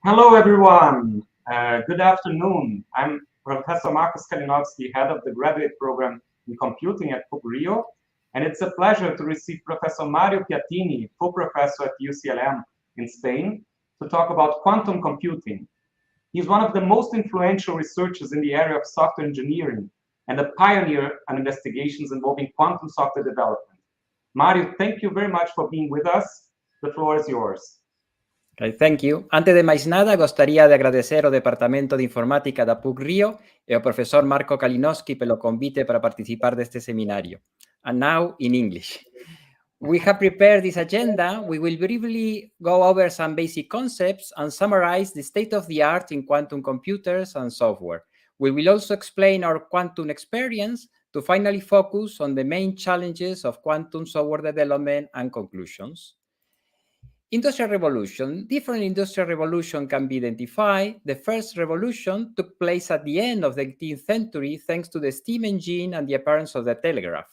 Hello, everyone. Good afternoon. I'm Professor Markus Kalinowski, head of the graduate program in computing at PUC-Rio, and it's a pleasure to receive Professor Mario Piattini, full professor at UCLM in Spain, to talk about quantum computing. He's one of the most influential researchers in the area of software engineering and a pioneer on investigations involving quantum software development. Mario, thank you very much for being with us. The floor is yours. Okay, thank you. Antes de mais nada, gostaria de agradecer ao Departamento de Informática da PUC-Rio e ao professor Marco Kalinowski pelo convite para participar deste seminário. And now in English. We have prepared this agenda. We will briefly go over some basic concepts and summarize the state of the art in quantum computers and software. We will also explain our quantum experience to finally focus on the main challenges of quantum software development and conclusions. Industrial Revolution. Different industrial revolutions can be identified. The first revolution took place at the end of the 18th century thanks to the steam engine and the appearance of the telegraph,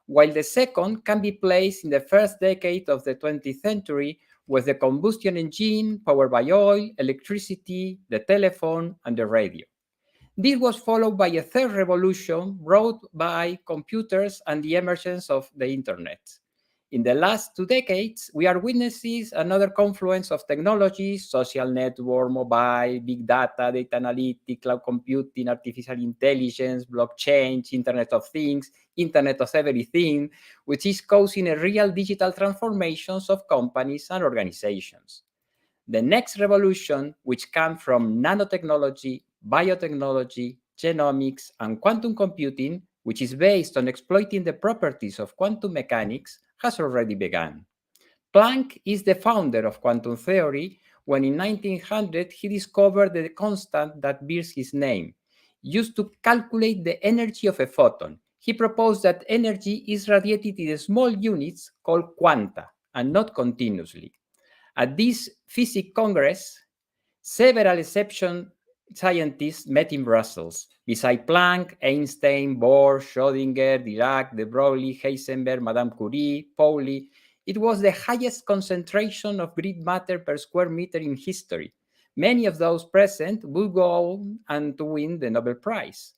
while the second can be placed in the first decade of the 20th century with the combustion engine powered by oil, electricity, the telephone, and the radio. This was followed by a third revolution brought by computers and the emergence of the internet. In the last 2 decades, we are witnesses another confluence of technologies, social network, mobile, big data, data analytics, cloud computing, artificial intelligence, blockchain, Internet of Things, Internet of Everything, which is causing a real digital transformations of companies and organizations. The next revolution, which comes from nanotechnology, biotechnology, genomics, and quantum computing, which is based on exploiting the properties of quantum mechanics, has already begun. Planck is the founder of quantum theory when in 1900 he discovered the constant that bears his name, used to calculate the energy of a photon. He proposed that energy is radiated in small units called quanta and not continuously. At this physics congress, several exception scientists met in Brussels. Beside Planck, Einstein, Bohr, Schrödinger, Dirac, de Broglie, Heisenberg, Madame Curie, Pauli, it was the highest concentration of gray matter per square meter in history. Many of those present would go on and to win the Nobel Prize.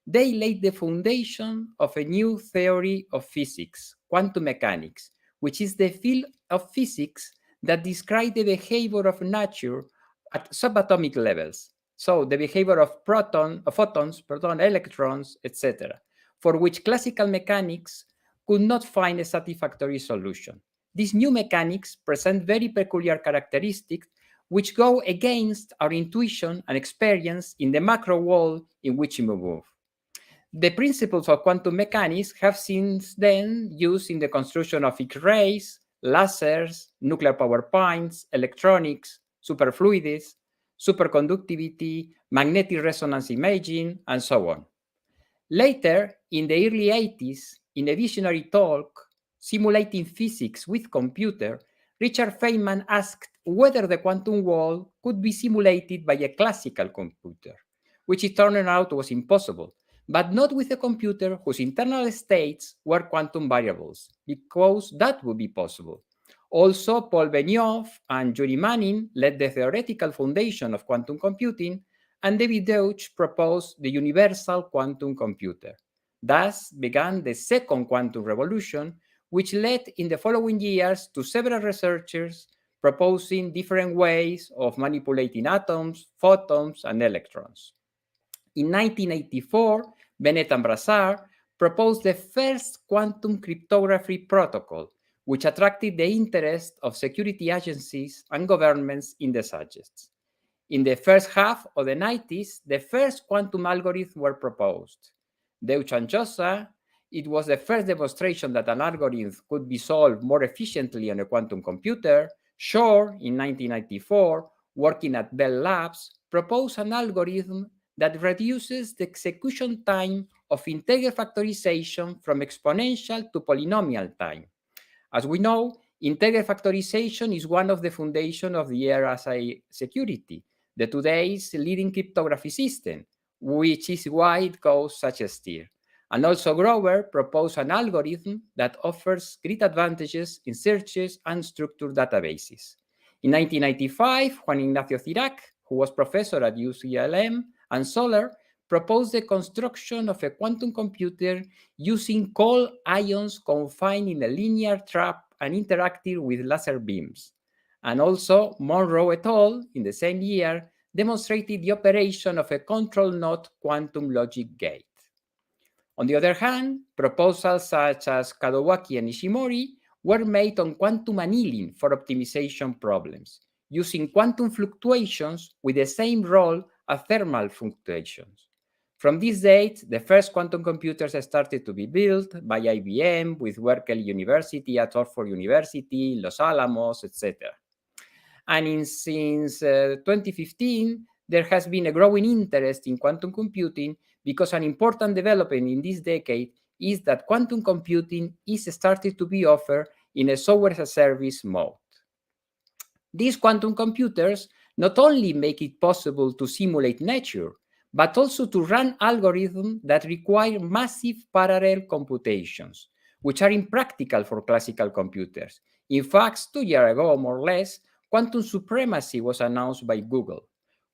They laid the foundation of a new theory of physics, quantum mechanics, which is the field of physics that describes the behavior of nature at subatomic levels. So the behavior of photons, electrons, etc., for which classical mechanics could not find a satisfactory solution. These new mechanics present very peculiar characteristics which go against our intuition and experience in the macro world in which we move. The principles of quantum mechanics have since then used in the construction of X-rays, lasers, nuclear power plants, electronics, superfluids, superconductivity, magnetic resonance imaging, and so on. Later, in the early 80s, in a visionary talk, Simulating Physics with Computer, Richard Feynman asked whether the quantum world could be simulated by a classical computer, which it turned out was impossible, but not with a computer whose internal states were quantum variables, because that would be possible. Also, Paul Benioff and Yuri Manin led the theoretical foundation of quantum computing, and David Deutsch proposed the universal quantum computer. Thus began the second quantum revolution, which led in the following years to several researchers proposing different ways of manipulating atoms, photons, and electrons. In 1984, Bennett and Brassard proposed the first quantum cryptography protocol, which attracted the interest of security agencies and governments in the subjects. In the first half of the 90s, the first quantum algorithms were proposed. Deutsch and Jossa, it was the first demonstration that an algorithm could be solved more efficiently on a quantum computer. Shor, in 1994, working at Bell Labs, proposed an algorithm that reduces the execution time of integer factorization from exponential to polynomial time. As we know, integer factorization is one of the foundations of the RSA security, the today's leading cryptography system, which is why it goes such a stir. And also Grover proposed an algorithm that offers great advantages in searches and structured databases. In 1995, Juan Ignacio Cirac, who was professor at UCLM, and Soler proposed the construction of a quantum computer using cold ions confined in a linear trap and interacting with laser beams. And also, Monroe et al. In the same year demonstrated the operation of a control node quantum logic gate. On the other hand, proposals such as Kadowaki and Ishimori were made on quantum annealing for optimization problems, using quantum fluctuations with the same role as thermal fluctuations. From this date, the first quantum computers started to be built by IBM with Berkeley University, at Oxford University, Los Alamos, etc. And since 2015, there has been a growing interest in quantum computing because an important development in this decade is that quantum computing is started to be offered in a software as a service mode. These quantum computers not only make it possible to simulate nature, but also to run algorithms that require massive parallel computations, which are impractical for classical computers. In fact, 2 years ago, more or less, quantum supremacy was announced by Google.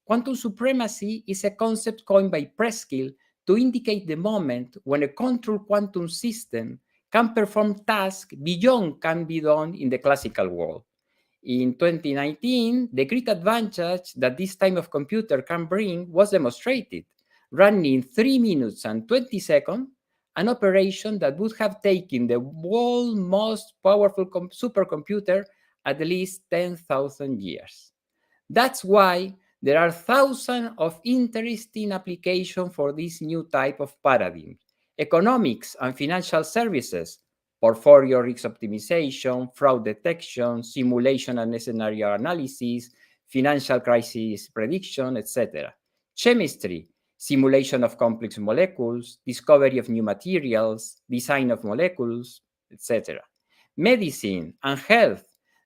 Quantum supremacy is a concept coined by Preskill to indicate the moment when a controlled quantum system can perform tasks beyond can be done in the classical world. In 2019, the great advantage that this type of computer can bring was demonstrated, running in 3 minutes and 20 seconds, an operation that would have taken the world's most powerful supercomputer at least 10,000 years. That's why there are thousands of interesting applications for this new type of paradigm. Economics and financial services, portfolio risk optimization, fraud detection, simulation and scenario analysis, financial crisis prediction, etc. Chemistry, simulation of complex molecules, discovery of new materials, design of molecules, etc. Medicine and health,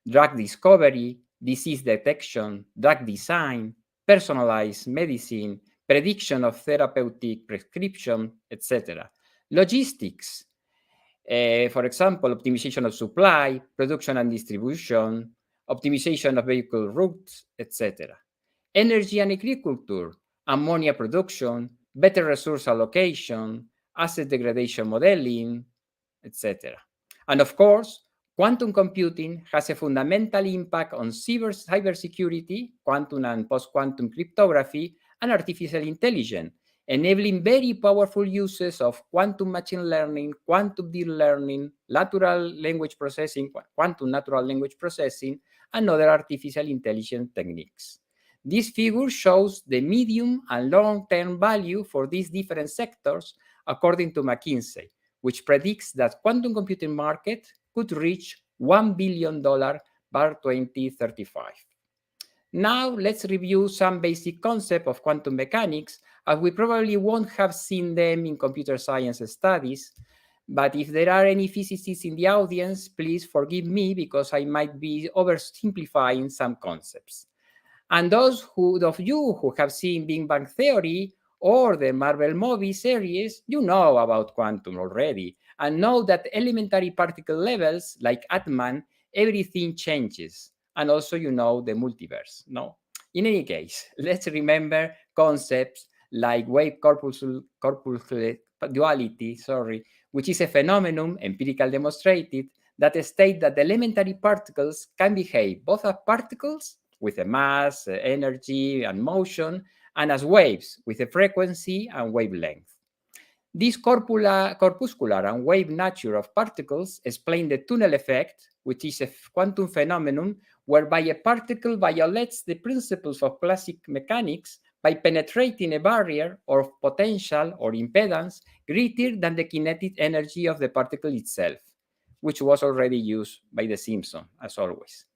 drug discovery, disease detection, drug design, personalized medicine, prediction of therapeutic prescription, etc. Logistics, for example, optimization of supply, production and distribution, optimization of vehicle routes, etc. Energy and agriculture, ammonia production, better resource allocation, asset degradation modeling, etc. And of course, quantum computing has a fundamental impact on cybersecurity, quantum and post-quantum cryptography, and artificial intelligence, enabling very powerful uses of quantum machine learning, quantum deep learning, natural language processing, quantum natural language processing, and other artificial intelligence techniques. This figure shows the medium and long-term value for these different sectors, according to McKinsey, which predicts that quantum computing market could reach $1 billion by 2035. Now, let's review some basic concepts of quantum mechanics, as we probably won't have seen them in computer science studies. But if there are any physicists in the audience, please forgive me because I might be oversimplifying some concepts. And those of you who have seen Big Bang Theory or the Marvel movie series, you know about quantum already, and know that elementary particle levels, like Atman, everything changes. And also you know the multiverse, no? In any case, let's remember concepts like wave-corpuscular duality, which is a phenomenon, empirically demonstrated, that state that elementary particles can behave both as particles with a mass, energy, and motion, and as waves with a frequency and wavelength. This corpuscular and wave nature of particles explain the tunnel effect, which is a quantum phenomenon whereby a particle violates the principles of classic mechanics by penetrating a barrier of potential or impedance greater than the kinetic energy of the particle itself, which was already used by the Simpsons, as always.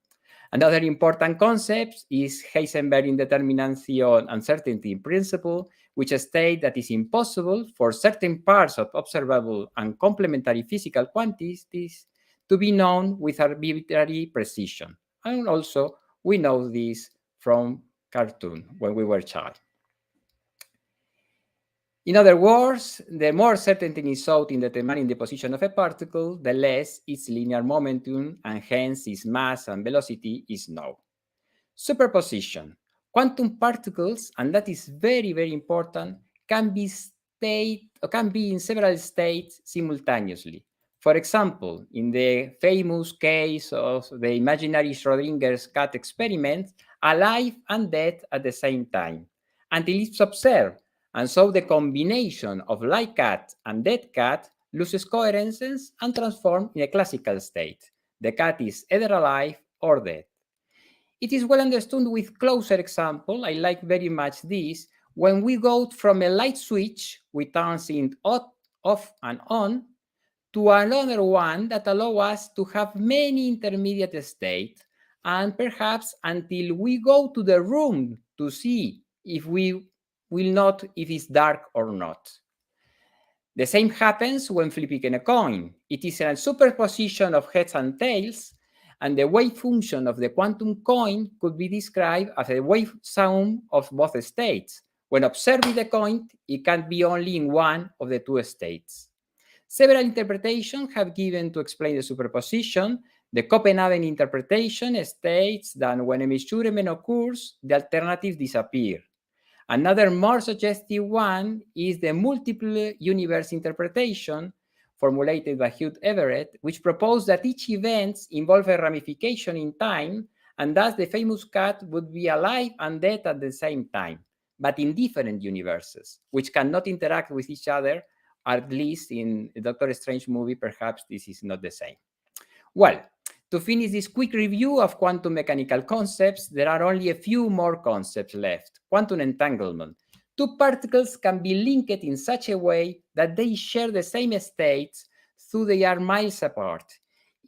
Another important concept is Heisenberg indetermination uncertainty principle, which states that it's impossible for certain parts of observable and complementary physical quantities to be known with arbitrary precision. And also, we know this from cartoon when we were child. In other words, the more certainty is sought in determining the position of a particle, the less its linear momentum and hence its mass and velocity is known. Superposition. Quantum particles, and that is very, very important, can be in several states simultaneously. For example, in the famous case of the imaginary Schrodinger's cat experiment, alive and dead at the same time, until it's observed. And so the combination of live cat and dead cat loses coherence and transforms in a classical state. The cat is either alive or dead. It is well understood with closer example, I like very much this, when we go from a light switch, we turn it off and on, to another one that allows us to have many intermediate states, and perhaps until we go to the room to see if it's dark or not. The same happens when flipping a coin. It is a superposition of heads and tails, and the wave function of the quantum coin could be described as a wave sum of both states. When observing the coin, it can be only in one of the two states. Several interpretations have given to explain the superposition. The Copenhagen interpretation states that when a measurement occurs, the alternatives disappear. Another more suggestive one is the multiple universe interpretation formulated by Hugh Everett, which proposed that each event involves a ramification in time, and thus the famous cat would be alive and dead at the same time, but in different universes, which cannot interact with each other. At least in the Doctor Strange movie, perhaps this is not the same. Well, to finish this quick review of quantum mechanical concepts, there are only a few more concepts left. Quantum entanglement. Two particles can be linked in such a way that they share the same states, though they are miles apart.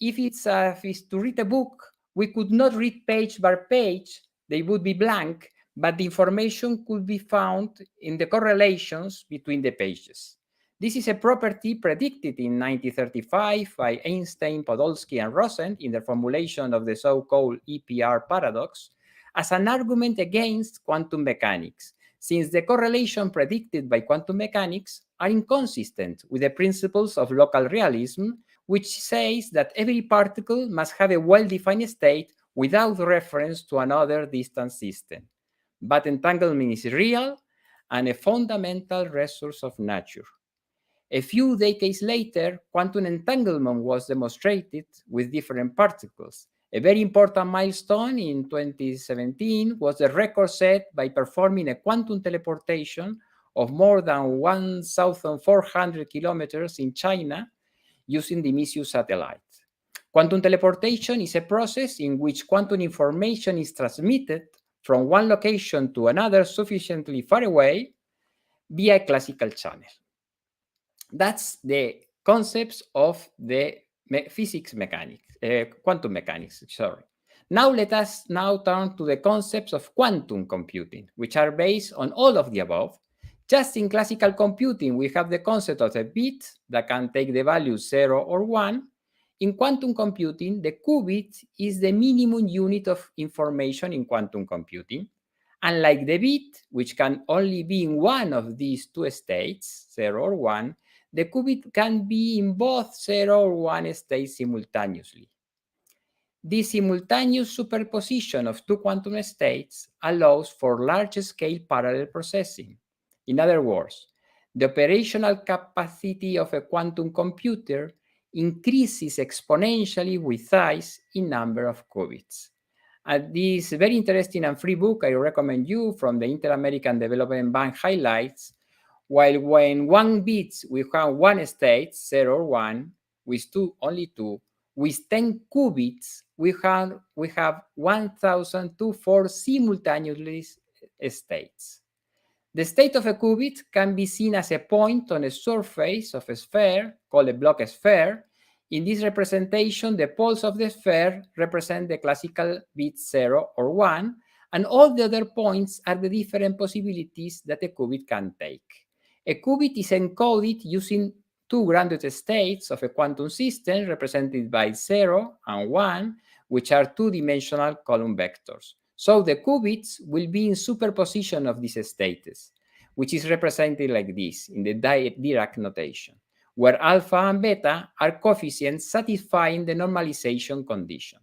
If it's to read a book, we could not read page by page, they would be blank, but the information could be found in the correlations between the pages. This is a property predicted in 1935 by Einstein, Podolsky, and Rosen in the formulation of the so-called EPR paradox as an argument against quantum mechanics, since the correlation predicted by quantum mechanics are inconsistent with the principles of local realism, which says that every particle must have a well-defined state without reference to another distant system. But entanglement is real and a fundamental resource of nature. A few decades later, quantum entanglement was demonstrated with different particles. A very important milestone in 2017 was the record set by performing a quantum teleportation of more than 1,400 kilometers in China using the MISSIU satellite. Quantum teleportation is a process in which quantum information is transmitted from one location to another sufficiently far away via a classical channel. That's the concepts of the quantum mechanics, sorry. Now let us turn to the concepts of quantum computing, which are based on all of the above. Just in classical computing, we have the concept of a bit that can take the value 0 or 1. In quantum computing, the qubit is the minimum unit of information in quantum computing. Unlike the bit, which can only be in one of these two states, 0 or 1, the qubit can be in both 0 or 1 states simultaneously. This simultaneous superposition of two quantum states allows for large-scale parallel processing. In other words, the operational capacity of a quantum computer increases exponentially with size in number of qubits. This very interesting and free book I recommend you from the Inter-American Development Bank highlights, while when one bit we have one state, 0 or 1, with only 2, with 10 qubits, we have 1,024 simultaneous states. The state of a qubit can be seen as a point on a surface of a sphere, called a Bloch sphere. In this representation, the poles of the sphere represent the classical bits 0 or 1, and all the other points are the different possibilities that a qubit can take. A qubit is encoded using two grounded states of a quantum system represented by 0 and 1, which are two-dimensional column vectors. So the qubits will be in superposition of these states, which is represented like this in the Dirac notation, where alpha and beta are coefficients satisfying the normalization condition.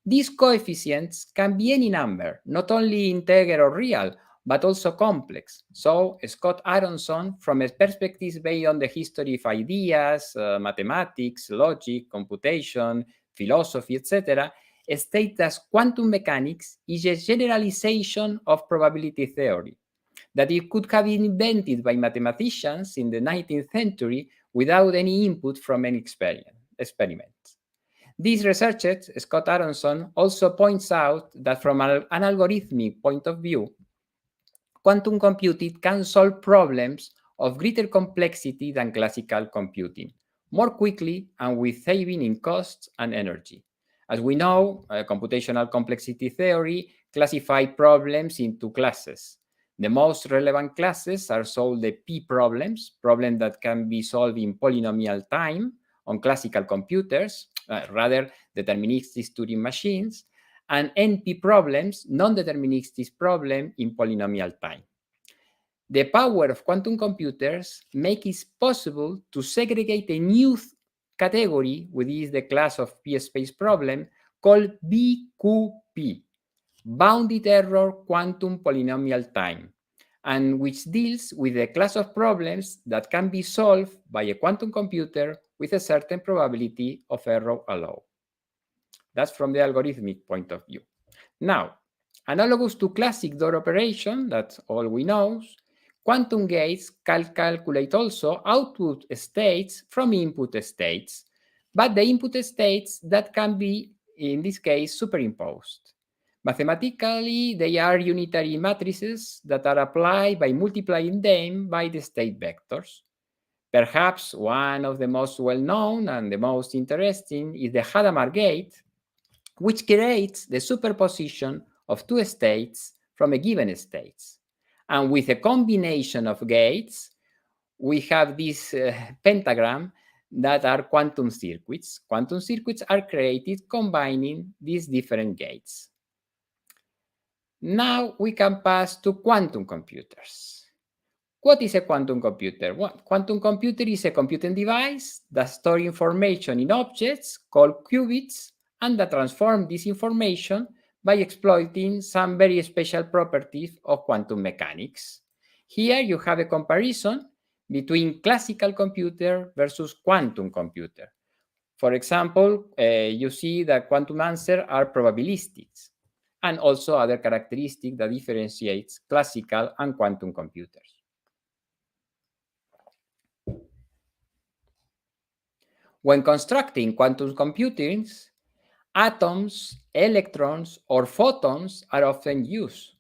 These coefficients can be any number, not only integer or real, but also complex. So Scott Aronson, from a perspective based on the history of ideas, mathematics, logic, computation, philosophy, etc., states that quantum mechanics is a generalization of probability theory, that it could have been invented by mathematicians in the 19th century without any input from any experiment. This researcher, Scott Aronson, also points out that from an algorithmic point of view, quantum computing can solve problems of greater complexity than classical computing, more quickly and with saving in costs and energy. As we know, computational complexity theory classifies problems into classes. The most relevant classes are solved the P problems that can be solved in polynomial time on classical computers, rather deterministic Turing machines, and NP problems, non-deterministic problem in polynomial time. The power of quantum computers makes it possible to segregate a new category within the class of P-space problem called BQP, Bounded Error Quantum Polynomial Time, and which deals with the class of problems that can be solved by a quantum computer with a certain probability of error allowed. That's from the algorithmic point of view. Now, analogous to classic door operation, that's all we know, quantum gates can calculate also output states from input states, but the input states that can be, in this case, superimposed. Mathematically, they are unitary matrices that are applied by multiplying them by the state vectors. Perhaps one of the most well-known and the most interesting is the Hadamard Gate, which creates the superposition of two states from a given state. And with a combination of gates, we have this pentagram that are quantum circuits. Quantum circuits are created combining these different gates. Now we can pass to quantum computers. What is a quantum computer? Well, quantum computer is a computing device that stores information in objects called qubits and that transforms this information by exploiting some very special properties of quantum mechanics. Here you have a comparison between classical computer versus quantum computer. For example, you see that quantum answers are probabilistic, and also other characteristics that differentiates classical and quantum computers. When constructing quantum computers, atoms, electrons, or photons are often used.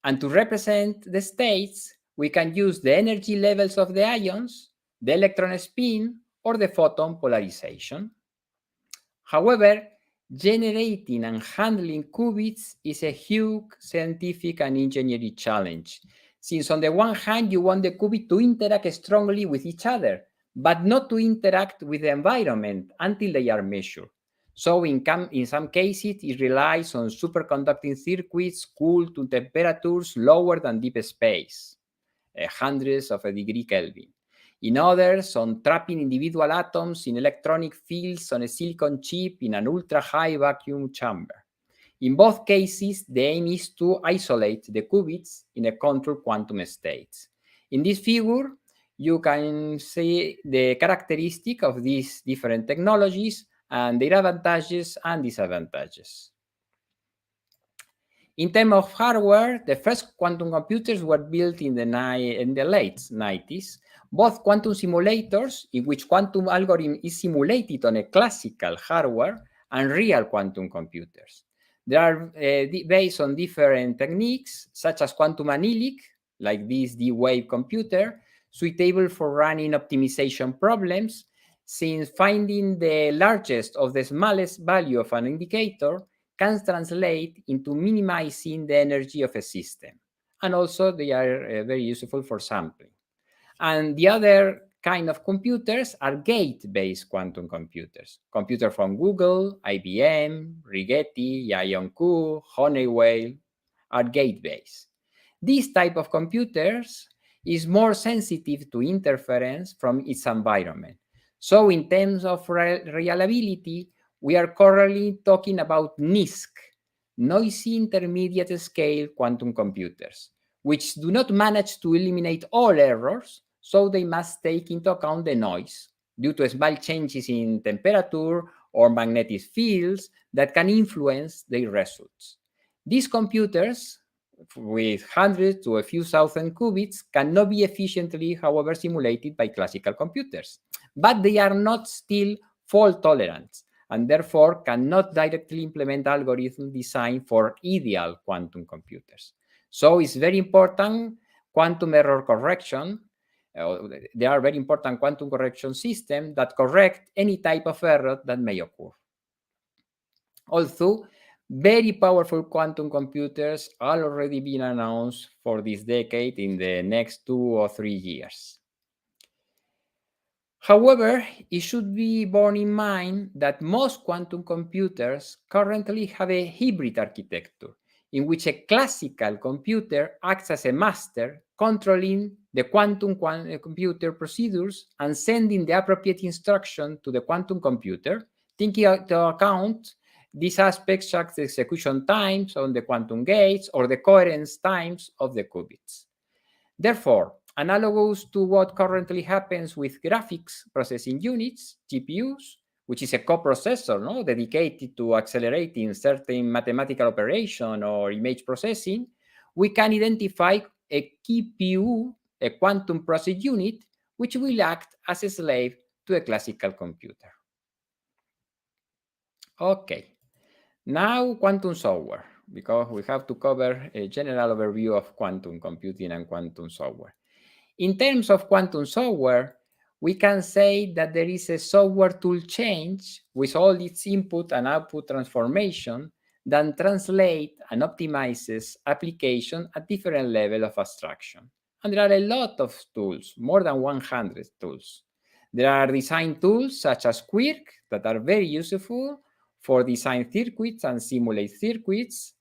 And to represent the states, we can use the energy levels of the ions, the electron spin, or the photon polarization. However, generating and handling qubits is a huge scientific and engineering challenge, since on the one hand, you want the qubit to interact strongly with each other, but not to interact with the environment until they are measured. So in some cases, it relies on superconducting circuits cooled to temperatures lower than deep space, hundreds of a degree Kelvin. In others, on trapping individual atoms in electronic fields on a silicon chip in an ultra-high vacuum chamber. In both cases, the aim is to isolate the qubits in a controlled quantum state. In this figure, you can see the characteristic of these different technologies and their advantages and disadvantages. In terms of hardware, the first quantum computers were built in the late 90s. Both quantum simulators, in which quantum algorithm is simulated on a classical hardware, and real quantum computers. They are based on different techniques, such as quantum annealing, like this D-Wave computer, suitable for running optimization problems, since finding the largest of the smallest value of an indicator can translate into minimizing the energy of a system. And also they are very useful for sampling. And the other kind of computers are gate-based quantum computers. Computers from Google, IBM, Rigetti, IonQ, Honeywell are gate-based. This type of computers is more sensitive to interference from its environment. So in terms of reliability, we are currently talking about NISC, noisy intermediate scale quantum computers, which do not manage to eliminate all errors, so they must take into account the noise due to small changes in temperature or magnetic fields that can influence their results. These computers, with hundreds to a few thousand qubits, cannot be efficiently, however, simulated by classical computers, but they are not still fault tolerant and therefore cannot directly implement algorithms designed for ideal quantum computers. So it's very important quantum error correction. There are very important quantum correction systems that correct any type of error that may occur. Also, very powerful quantum computers are already being announced for this decade in the next 2 or 3 years. However, it should be borne in mind that most quantum computers currently have a hybrid architecture in which a classical computer acts as a master, controlling the quantum computer procedures and sending the appropriate instruction to the quantum computer, taking into account these aspects such as the execution times on the quantum gates or the coherence times of the qubits. Therefore, analogous to what currently happens with graphics processing units, GPUs, which is a coprocessor dedicated to accelerating certain mathematical operation or image processing, we can identify a QPU, a quantum process unit, which will act as a slave to a classical computer. Okay. Now, quantum software, because we have to cover a general overview of quantum computing and quantum software. In terms of quantum software, we can say that there is a software tool change with all its input and output transformation that translate and optimizes application at different level of abstraction. And there are a lot of tools, more than 100 tools. There are design tools such as Quirk that are very useful for design circuits and simulate circuits.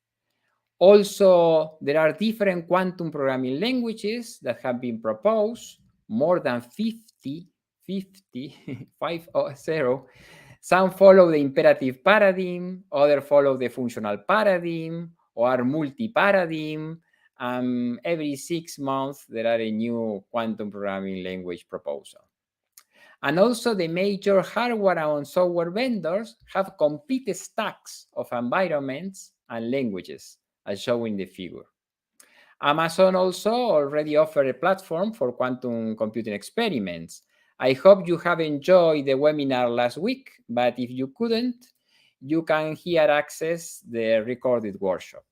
Also, there are different quantum programming languages that have been proposed, more than 50. Some follow the imperative paradigm, others follow the functional paradigm, or are multi-paradigm. Every 6 months, there are a new quantum programming language proposal. And also the major hardware and software vendors have complete stacks of environments and languages, as shown in the figure. Amazon also already offers a platform for quantum computing experiments. I hope you have enjoyed the webinar last week, but if you couldn't, you can here access the recorded workshop.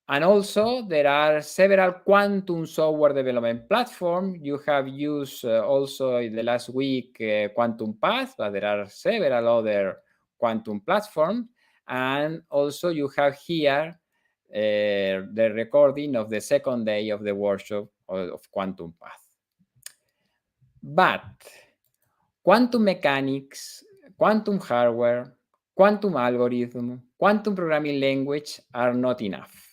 And also, there are several quantum software development platforms. You have used also in the last week Quantum Path, but there are several other quantum platforms. And also, you have here the recording of the second day of the workshop of Quantum Path. But quantum mechanics, quantum hardware, quantum algorithm, quantum programming language are not enough.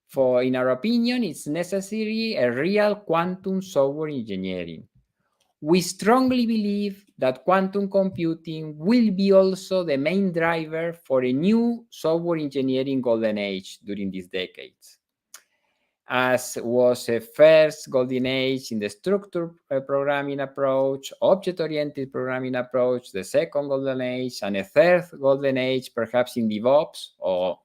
For, in our opinion, it's necessary a real quantum software engineering. We strongly believe that quantum computing will be also the main driver for a new software engineering golden age during these decades. As was a first golden age in the structured programming approach, object-oriented programming approach, the second golden age, and a third golden age, perhaps in DevOps or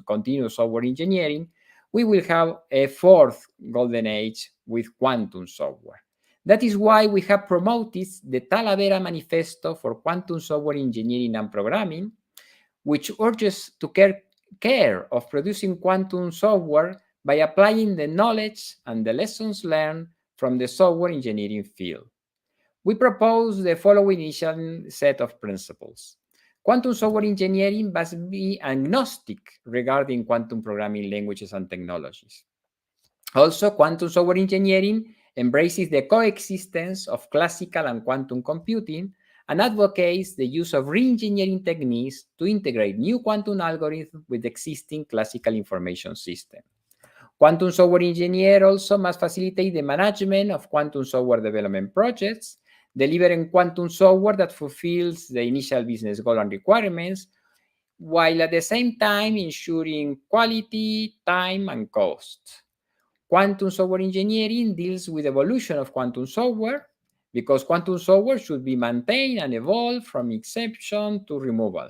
continuous software engineering, we will have a fourth golden age with quantum software. That is why we have promoted the Talavera Manifesto for Quantum Software Engineering and Programming, which urges to care of producing quantum software by applying the knowledge and the lessons learned from the software engineering field. We propose the following initial set of principles. Quantum software engineering must be agnostic regarding quantum programming languages and technologies. Also, quantum software engineering embraces the coexistence of classical and quantum computing and advocates the use of re-engineering techniques to integrate new quantum algorithms with existing classical information systems. Quantum software engineer also must facilitate the management of quantum software development projects delivering quantum software that fulfills the initial business goal and requirements, while at the same time ensuring quality, time, and cost. Quantum software engineering deals with evolution of quantum software, because quantum software should be maintained and evolve from inception to removal.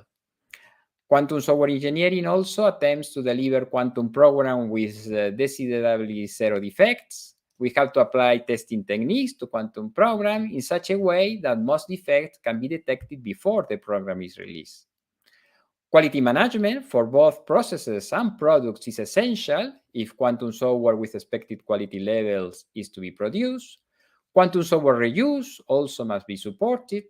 Quantum software engineering also attempts to deliver quantum program with decidedly zero defects. We have to apply testing techniques to quantum program in such a way that most defects can be detected before the program is released. Quality management for both processes and products is essential if quantum software with expected quality levels is to be produced. Quantum software reuse also must be supported.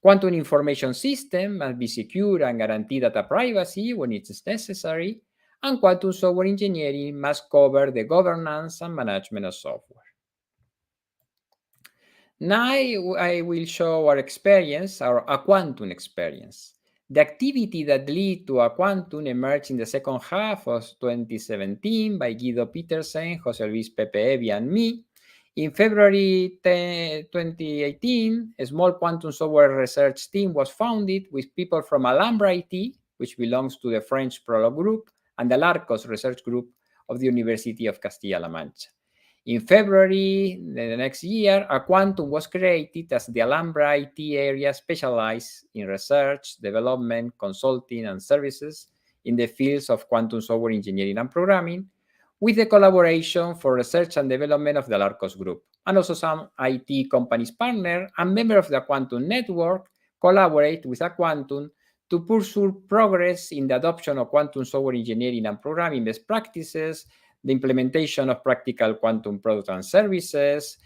Quantum information system must be secure and guarantee data privacy when it is necessary. And quantum software engineering must cover the governance and management of software. Now I will show our experience, a quantum experience. The activity that led to a quantum emerged in the second half of 2017 by Guido Petersen, José Luis Pepe Evi, and me. In February 2018, a small quantum software research team was founded with people from Alhambra IT, which belongs to the French Prolog group, and the Larcos research group of the University of Castilla-La Mancha. In February the next year, a quantum was created as the Alhambra IT area specialized in research, development, consulting, and services in the fields of quantum software engineering and programming, with the collaboration for research and development of the Larcos group, and also some IT companies partner and members of the quantum network collaborate with a quantum to pursue progress in the adoption of quantum software engineering and programming best practices, the implementation of practical quantum products and services,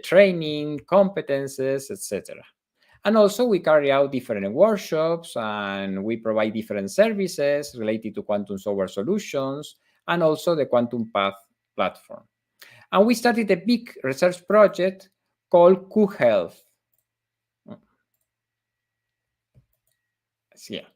training, competences, etc. And also we carry out different workshops and we provide different services related to quantum software solutions and also the Quantum Path platform. And we started a big research project called Q-Health. Yeah.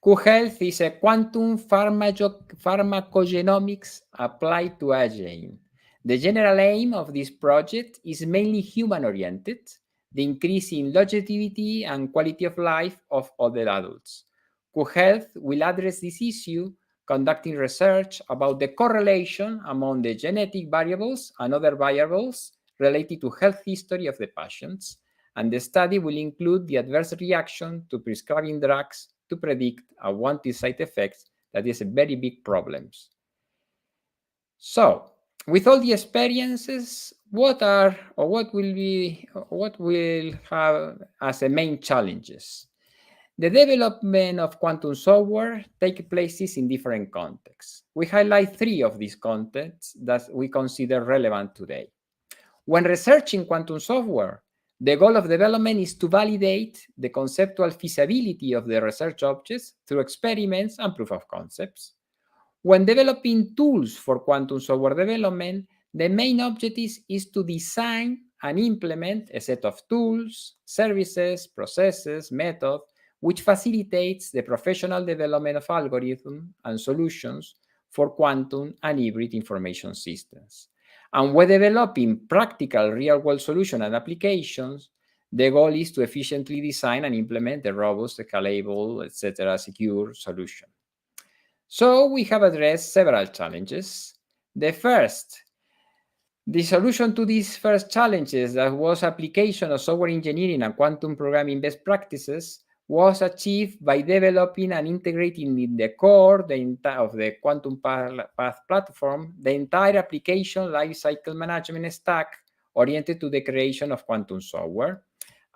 Q-Health is a quantum pharmacogenomics applied to aging. The general aim of this project is mainly human-oriented, the increase in longevity and quality of life of older adults. Q-Health will address this issue, conducting research about the correlation among the genetic variables and other variables related to health history of the patients, and the study will include the adverse reaction to prescribing drugs to predict unwanted side effects that is a very big problem. So, with all the experiences, what will have as the main challenges? The development of quantum software takes place in different contexts. We highlight three of these contexts that we consider relevant today. When researching quantum software, the goal of development is to validate the conceptual feasibility of the research objects through experiments and proof of concepts. When developing tools for quantum software development, the main objective is to design and implement a set of tools, services, processes, methods, which facilitates the professional development of algorithms and solutions for quantum and hybrid information systems. And when developing practical real-world solutions and applications, the goal is to efficiently design and implement a robust, scalable, etc., secure solution. So we have addressed several challenges. The solution to these first challenges, that was application of software engineering and quantum programming best practices, was achieved by developing and integrating in the core of the Quantum Path platform the entire application lifecycle management stack oriented to the creation of quantum software: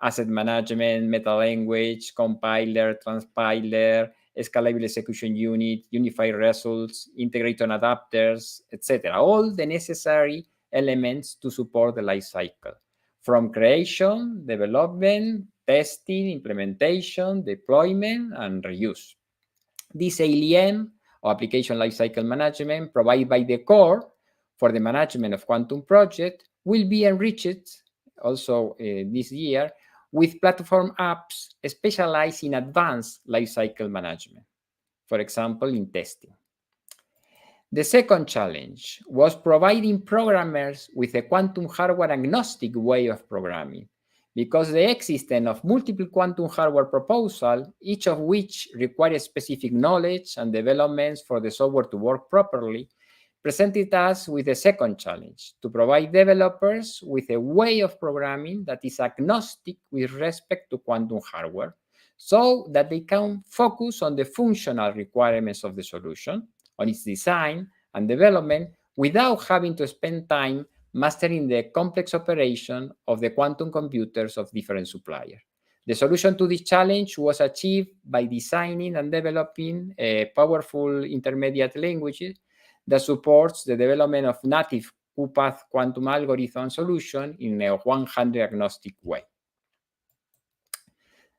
asset management, meta-language, compiler, transpiler, scalable execution unit, unified results, integrator and adapters, etc. All the necessary elements to support the lifecycle, from creation, development, testing, implementation, deployment, and reuse. This ALM, or Application Lifecycle Management, provided by the core for the management of quantum project, will be enriched also this year with platform apps specialized in advanced lifecycle management, for example, in testing. The second challenge was providing programmers with a quantum hardware agnostic way of programming, because the existence of multiple quantum hardware proposals, each of which requires specific knowledge and developments for the software to work properly, presented us with a second challenge, to provide developers with a way of programming that is agnostic with respect to quantum hardware, so that they can focus on the functional requirements of the solution, on its design and development, without having to spend time mastering the complex operation of the quantum computers of different suppliers. The solution to this challenge was achieved by designing and developing a powerful intermediate language that supports the development of native QPath quantum algorithm solution in a 100 agnostic way.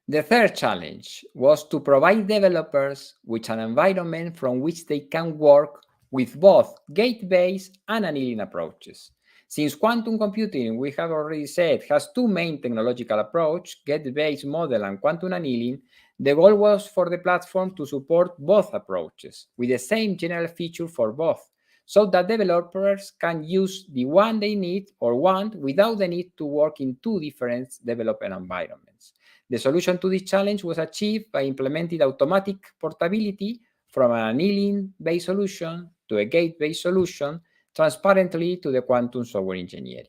The third challenge was to provide developers with an environment from which they can work with both gate-based and annealing approaches. Since quantum computing, we have already said, has two main technological approaches, gate-based model and quantum annealing, the goal was for the platform to support both approaches with the same general feature for both, so that developers can use the one they need or want without the need to work in two different development environments. The solution to this challenge was achieved by implementing automatic portability from an annealing-based solution to a gate-based solution transparently to the quantum software engineering.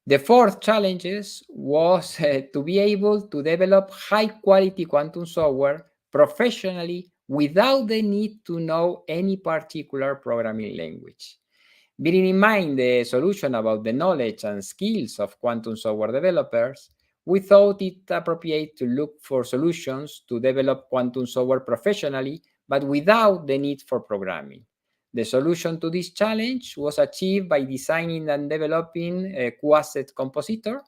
The fourth challenge was to be able to develop high-quality quantum software professionally without the need to know any particular programming language. Bearing in mind the solution about the knowledge and skills of quantum software developers, we thought it appropriate to look for solutions to develop quantum software professionally, but without the need for programming. The solution to this challenge was achieved by designing and developing a QAsset compositor,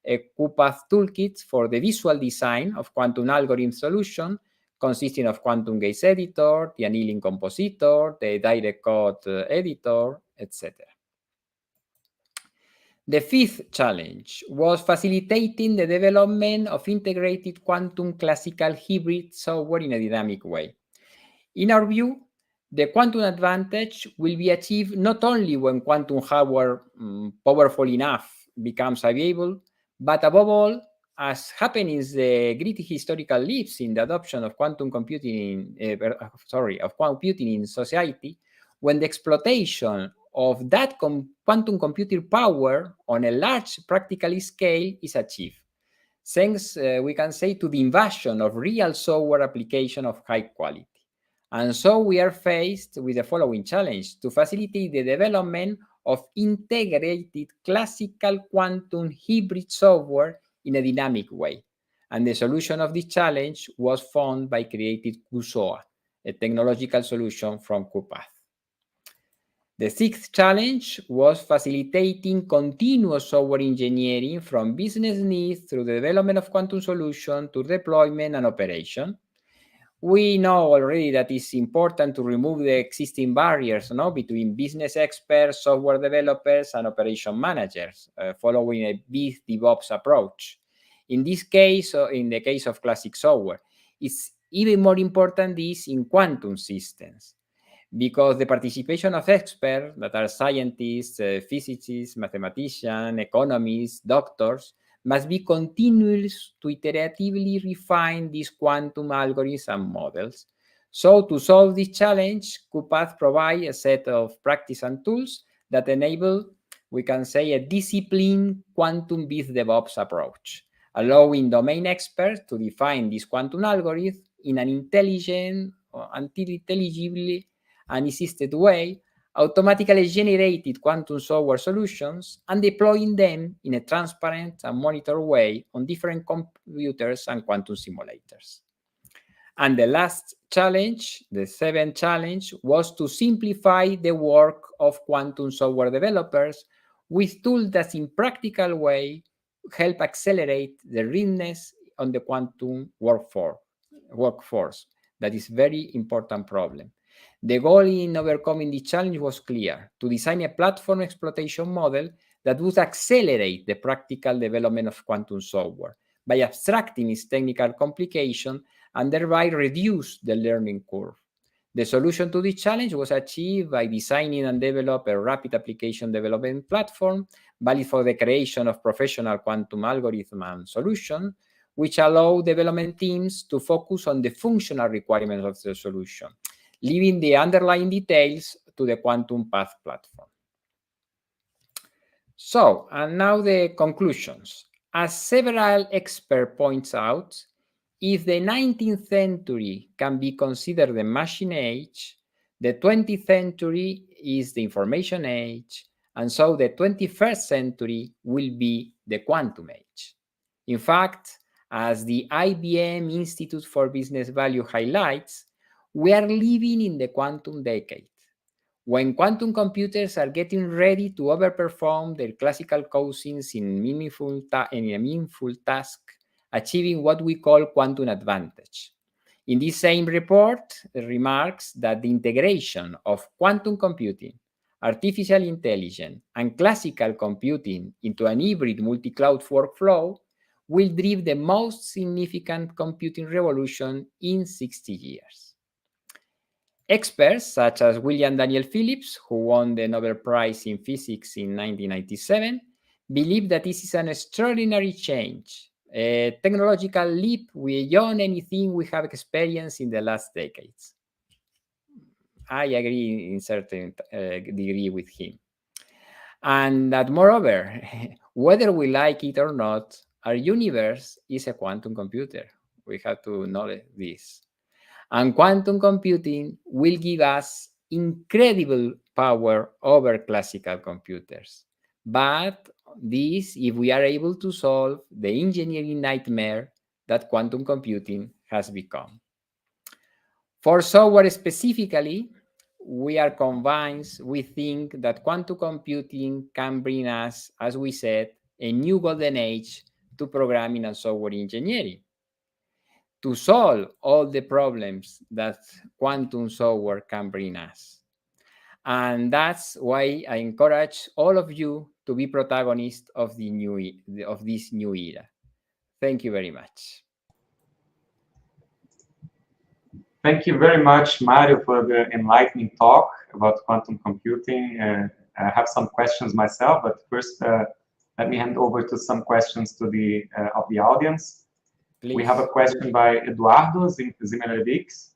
a QPath toolkit for the visual design of quantum algorithm solution, consisting of quantum gates editor, the annealing compositor, the direct code editor, etc. The fifth challenge was facilitating the development of integrated quantum classical hybrid software in a dynamic way. In our view, the quantum advantage will be achieved not only when quantum hardware powerful enough becomes available, but above all, as happens in the great historical leaps in the adoption of quantum computing, in society, when the exploitation of that quantum computing power on a large practical scale is achieved. Thanks, we can say, to the invasion of real software application of high quality. And so we are faced with the following challenge: to facilitate the development of integrated classical quantum hybrid software in a dynamic way. And the solution of this challenge was found by creating QSOA, a technological solution from QPath. The sixth challenge was facilitating continuous software engineering from business needs through the development of quantum solution to deployment and operation. We know already that it's important to remove the existing barriers between business experts, software developers, and operation managers, following a big DevOps approach. In this case, in the case of classic software, it's even more important this in quantum systems, because the participation of experts that are scientists, physicists, mathematicians, economists, doctors, must be continuous to iteratively refine these quantum algorithms and models. So to solve this challenge, QPath provides a set of practice and tools that enable, we can say, a disciplined quantum-based DevOps approach, allowing domain experts to define this quantum algorithm in an intelligent, intelligibly and assisted way, automatically generated quantum software solutions, and deploying them in a transparent and monitored way on different computers and quantum simulators. And the last challenge, the seventh challenge, was to simplify the work of quantum software developers with tools that in practical way help accelerate the readiness on the quantum workforce. That is a very important problem. The goal in overcoming this challenge was clear: to design a platform exploitation model that would accelerate the practical development of quantum software by abstracting its technical complication and thereby reduce the learning curve. The solution to this challenge was achieved by designing and developing a rapid application development platform valid for the creation of professional quantum algorithm and solution, which allow development teams to focus on the functional requirements of the solution, leaving the underlying details to the Quantum Path platform. So, and now the conclusions. As several experts point out, if the 19th century can be considered the machine age, the 20th century is the information age, and so the 21st century will be the quantum age. In fact, as the IBM Institute for Business Value highlights, we are living in the quantum decade, when quantum computers are getting ready to overperform their classical cousins in a meaningful task, achieving what we call quantum advantage. In this same report, it remarks that the integration of quantum computing, artificial intelligence, and classical computing into an hybrid multi-cloud workflow will drive the most significant computing revolution in 60 years. Experts such as William Daniel Phillips, who won the Nobel Prize in Physics in 1997, believe that this is an extraordinary change, a technological leap beyond anything we have experienced in the last decades. I agree in certain degree with him. And that moreover, whether we like it or not, our universe is a quantum computer. We have to know this. And quantum computing will give us incredible power over classical computers. But this, if we are able to solve the engineering nightmare that quantum computing has become. For software specifically, we are convinced, we think that quantum computing can bring us, as we said, a new golden age to programming and software engineering, to solve all the problems that quantum software can bring us. And that's why I encourage all of you to be protagonists of this new era. Thank you very much. Thank you very much, Mario, for the enlightening talk about quantum computing. I have some questions myself, but first, let me hand over to some questions to of the audience. Please. We have a question by Eduardo Zimerevix.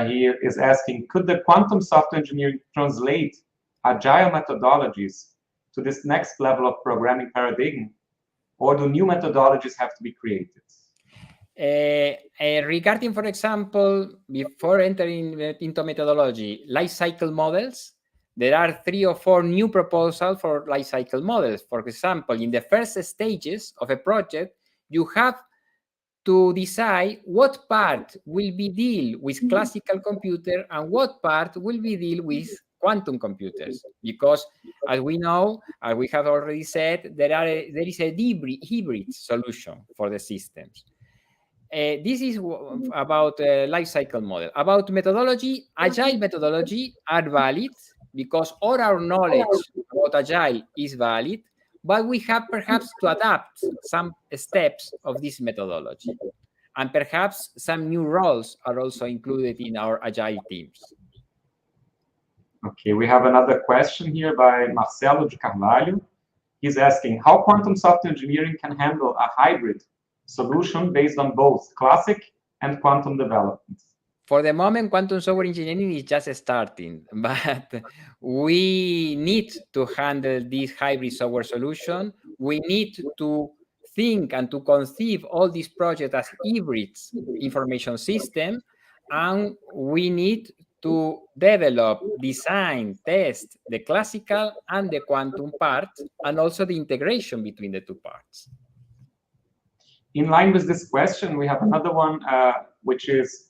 He is asking, could the quantum software engineering translate agile methodologies to this next level of programming paradigm, or do new methodologies have to be created? Regarding, for example, before entering into methodology, life cycle models, there are 3 or 4 new proposals for life cycle models. For example, in the first stages of a project, you have to decide what part will be deal with classical computer and what part will be deal with quantum computers. Because as we know, as we have already said, there is a hybrid solution for the systems. This is about life cycle model. About methodology, agile methodology are valid because all our knowledge about agile is valid, but we have perhaps to adapt some steps of this methodology. And perhaps some new roles are also included in our agile teams. Okay, we have another question here by Marcelo de Carvalho. He's asking how quantum software engineering can handle a hybrid solution based on both classic and quantum development. For the moment, quantum software engineering is just starting, but we need to handle this hybrid software solution. We need to think and to conceive all these projects as hybrid information system, and we need to develop, design, test the classical and the quantum part, and also the integration between the two parts. In line with this question, we have another one, which is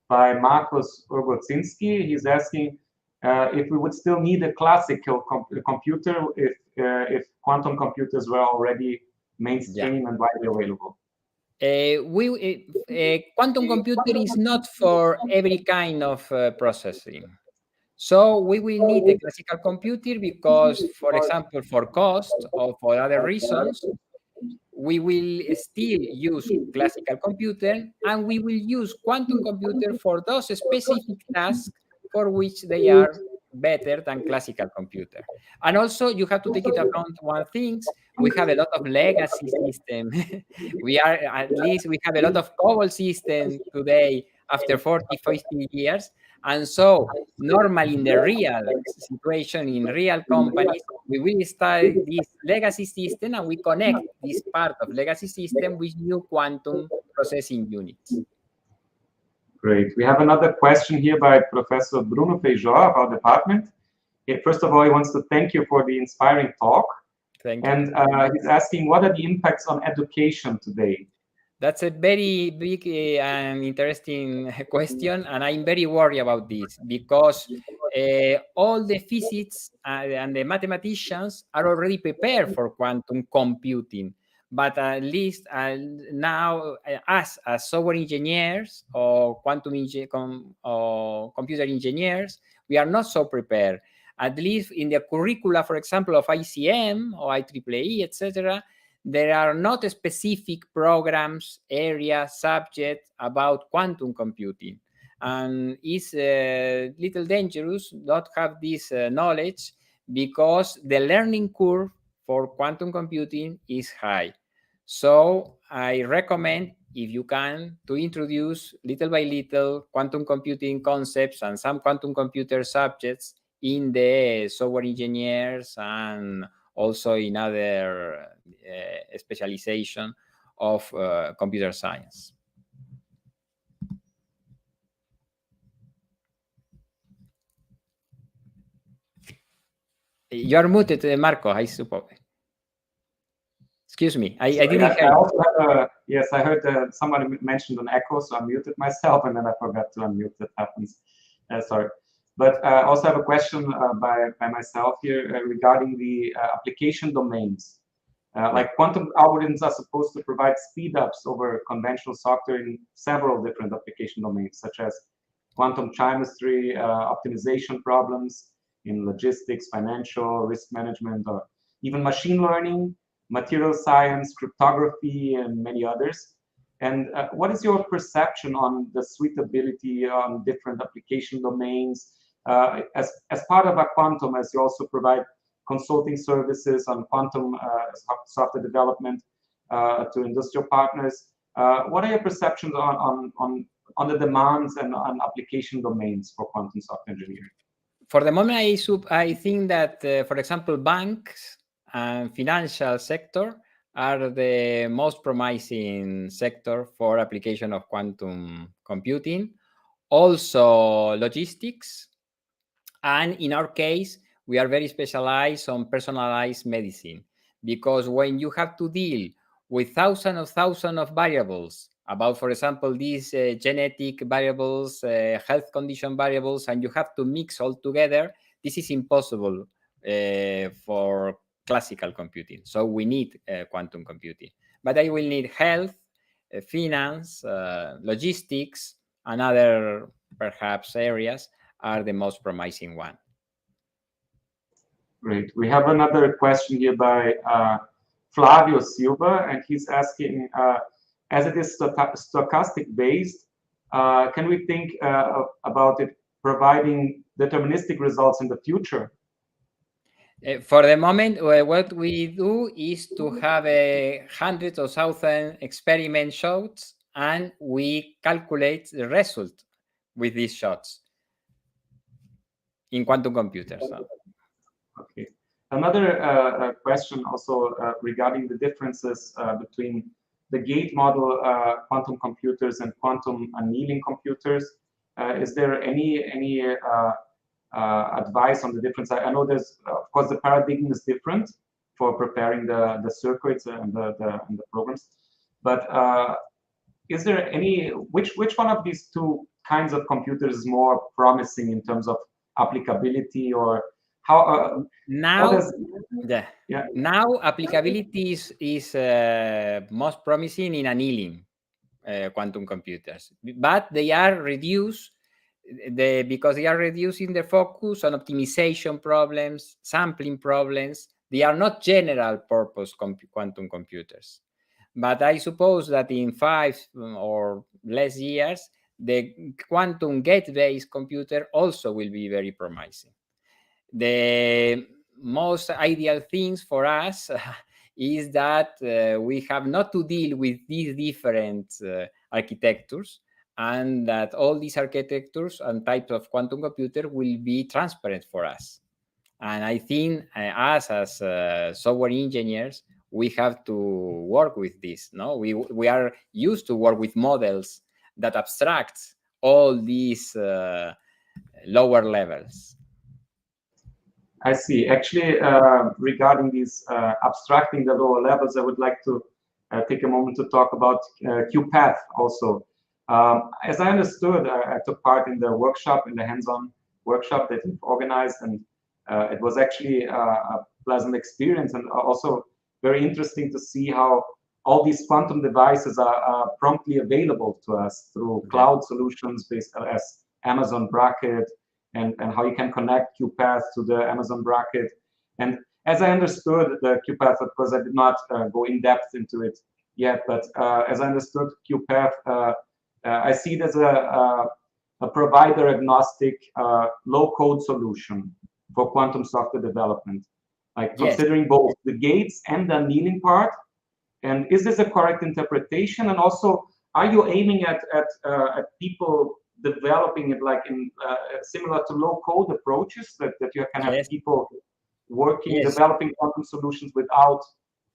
by Marcos Urgotzinski. He's asking if we would still need a classical computer if quantum computers were already mainstream and widely available. Quantum computer is not for every kind of processing. So we will need a classical computer because, for example, for cost or for other reasons, we will still use classical computer, and we will use quantum computer for those specific tasks for which they are better than classical computer. And also you have to take into account one thing: we have a lot of legacy system. We have a lot of COBOL system today after 40, 50 years. And so normally in the real situation, in real companies, we will start this legacy system and we connect this part of legacy system with new quantum processing units. Great. We have another question here by Professor Bruno Feijó of our department. First of all, he wants to thank you for the inspiring talk. Thank you. And he's asking, what are the impacts on education today? That's a very big and interesting question, and I'm very worried about this because all the physicists and the mathematicians are already prepared for quantum computing. But at least now, us as software engineers or computer engineers, we are not so prepared. At least in the curricula, for example, of ICM or IEEE, etc., there are not specific programs, areas, subjects about quantum computing. And it's a little dangerous not have this knowledge because the learning curve for quantum computing is high. So I recommend, if you can, to introduce little by little quantum computing concepts and some quantum computer subjects in the software engineers and also in other specialization of computer science. You are muted, Marco, I suppose. Excuse me, I didn't hear. I also have yes, I heard somebody mentioned an echo, so I muted myself and then I forgot to unmute. That happens. Sorry. But I also have a question by myself here regarding the application domains. Like quantum algorithms are supposed to provide speed ups over conventional software in several different application domains, such as quantum chemistry, optimization problems in logistics, financial, risk management, or even machine learning, material science, cryptography, and many others. And what is your perception on the suitability on different application domains? As part of a quantum, as you also provide consulting services on quantum software development to industrial partners, what are your perceptions on the demands and on application domains for quantum software engineering? For the moment, I think that, for example, banks and financial sector are the most promising sector for application of quantum computing. Also logistics. And in our case, we are very specialized on personalized medicine, because when you have to deal with thousands of variables about, for example, these genetic variables, health condition variables, and you have to mix all together, this is impossible for classical computing. So we need quantum computing. But I will need health, finance, logistics, and other perhaps areas are the most promising one. Great. We have another question here by Flavio Silva, and he's asking, as it is stochastic based, can we think about it providing deterministic results in the future? For the moment, what we do is to have hundreds of thousands experiment shots, and we calculate the result with these shots in quantum computers. Okay. Another question also regarding the differences between the gate model quantum computers and quantum annealing computers. Is there any advice on the difference? I know there's, of course, the paradigm is different for preparing the circuits and the programs, but is there which one of these two kinds of computers is more promising in terms of applicability, or how now applicability is most promising in annealing quantum computers, but they are reduced because they are reducing the focus on optimization problems, sampling problems. They are not general purpose quantum computers. But I suppose that in 5 or less years, the quantum gate-based computer also will be very promising. The most ideal things for us is that we have not to deal with these different architectures, and that all these architectures and types of quantum computer will be transparent for us. And I think us as software engineers, we have to work with this. No, we are used to work with models that abstract all these lower levels. I see. Actually, regarding these abstracting the lower levels, I would like to take a moment to talk about QPath also. As I understood, I took part in the workshop, in the hands-on workshop that you've organized, and it was actually a pleasant experience, and also very interesting to see how all these quantum devices are promptly available to us through cloud solutions based as Amazon Bracket, and how you can connect QPath to the Amazon Bracket. And as I understood the QPath, of course, I did not go in depth into it yet, but as I understood QPath, I see it as a provider agnostic low-code solution for quantum software development, like considering both the gates and the annealing part. And is this a correct interpretation? And also, are you aiming at people developing it like in similar to low-code approaches, that you can have people working, developing quantum solutions without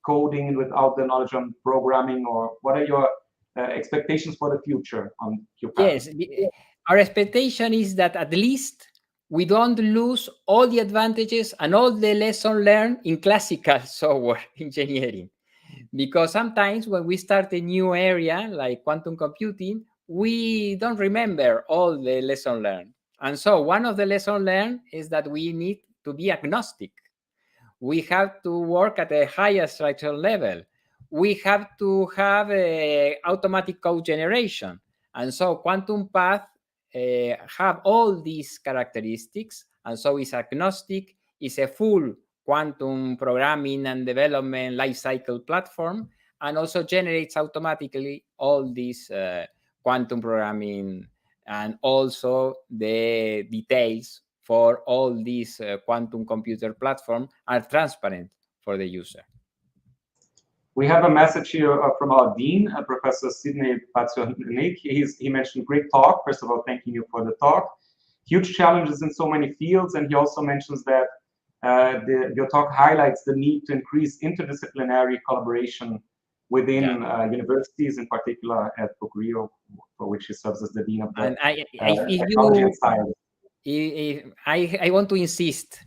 coding and without the knowledge on programming? Or what are your expectations for the future on QPath? Yes, our expectation is that at least we don't lose all the advantages and all the lessons learned in classical software engineering. Because sometimes when we start a new area like quantum computing, we don't remember all the lessons learned. And so one of the lessons learned is that we need to be agnostic. We have to work at a higher structural level. We have to have automatic code generation. And so quantum path have all these characteristics, and so it's agnostic, it's a full quantum programming and development lifecycle platform, and also generates automatically all these quantum programming and also the details for all these quantum computer platform are transparent for the user. We have a message here from our dean, Professor Sidney Patsionik. He mentioned great talk. First of all, thanking you for the talk. Huge challenges in so many fields, and he also mentions that your talk highlights the need to increase interdisciplinary collaboration within universities, in particular at PUC-Rio, for which he serves as the dean of the technology and science. I want to insist,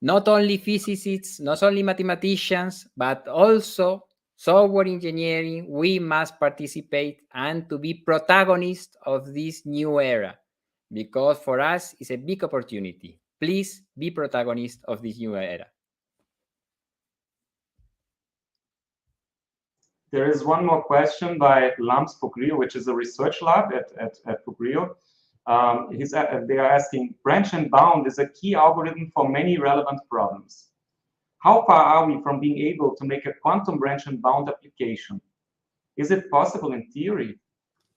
not only physicists, not only mathematicians, but also software engineering, we must participate and to be protagonists of this new era, because for us it's a big opportunity. Please be protagonists of this new era. There is one more question by LAMS PUC-Rio, which is a research lab at PUC-Rio. They are asking, branch and bound is a key algorithm for many relevant problems. How far are we from being able to make a quantum branch and bound application? Is it possible in theory?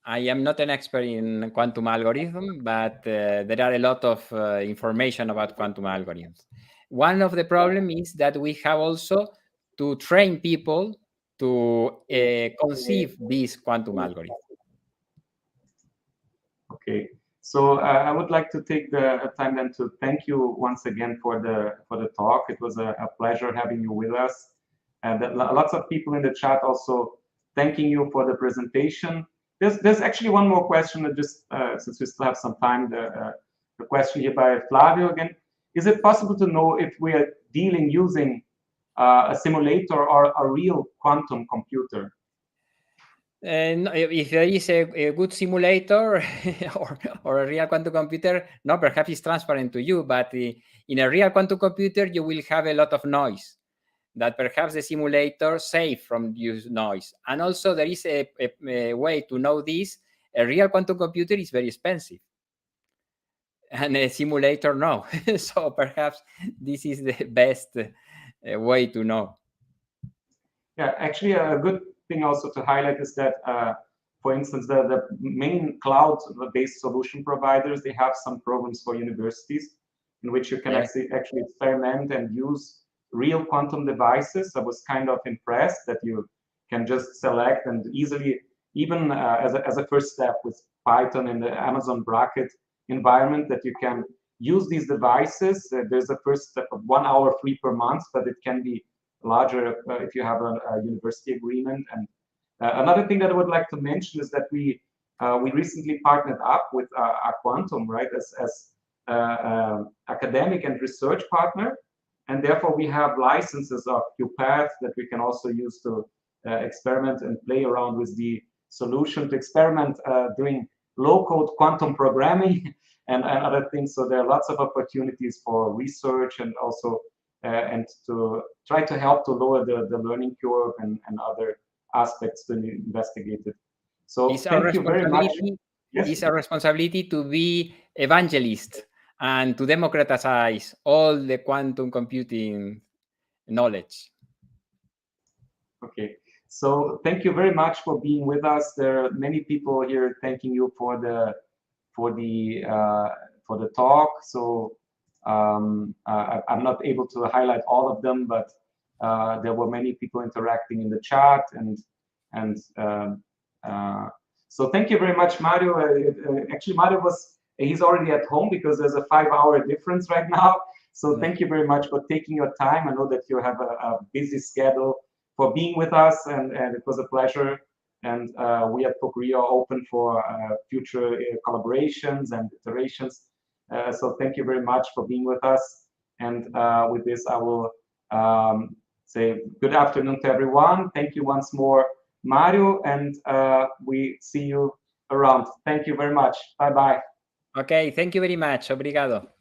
I am not an expert in quantum algorithm, but there are a lot of information about quantum algorithms. One of the problems is that we have also to train people to conceive these quantum algorithms. Okay. So I would like to take the time then to thank you once again for the talk. It was a pleasure having you with us. And lots of people in the chat also thanking you for the presentation. There's actually one more question that just since we still have some time, the question here by Flavio again. Is it possible to know if we are dealing using a simulator or a real quantum computer? No, if there is a good simulator or a real quantum computer, no, perhaps it's transparent to you, but in a real quantum computer, you will have a lot of noise that perhaps the simulator saves from this noise. And also there is a way to know this. A real quantum computer is very expensive. And a simulator, no. So perhaps this is the best way to know. Yeah, actually a good thing also to highlight is that, for instance, the main cloud-based solution providers, they have some programs for universities in which you can actually experiment and use real quantum devices. I was kind of impressed that you can just select and easily, even as a first step with Python in the Amazon Bracket environment, that you can use these devices. There's a first step of 1 hour free per month, but it can be larger if you have a university agreement. And another thing that I would like to mention is that we recently partnered up with Quantum, right, as academic and research partner, and therefore we have licenses of QPath that we can also use to experiment and play around with the solution, to experiment doing low-code quantum programming and other things. So there are lots of opportunities for research and also and to try to help to lower the learning curve and other aspects to investigate it. So thank you very much. Yes. It's our responsibility to be evangelist and to democratize all the quantum computing knowledge. Okay, so thank you very much for being with us. There are many people here thanking you for the talk. So I'm not able to highlight all of them, but there were many people interacting in the chat, and so thank you very much, Mario. Actually, Mario he's already at home because there's a 5-hour difference right now. So thank you very much for taking your time. I know that you have a busy schedule, for being with us, and it was a pleasure. And we at PUC-Rio are open for future collaborations and iterations. So thank you very much for being with us. And with this, I will say good afternoon to everyone. Thank you once more, Mario, and we see you around. Thank you very much. Bye-bye. Okay, thank you very much. Obrigado.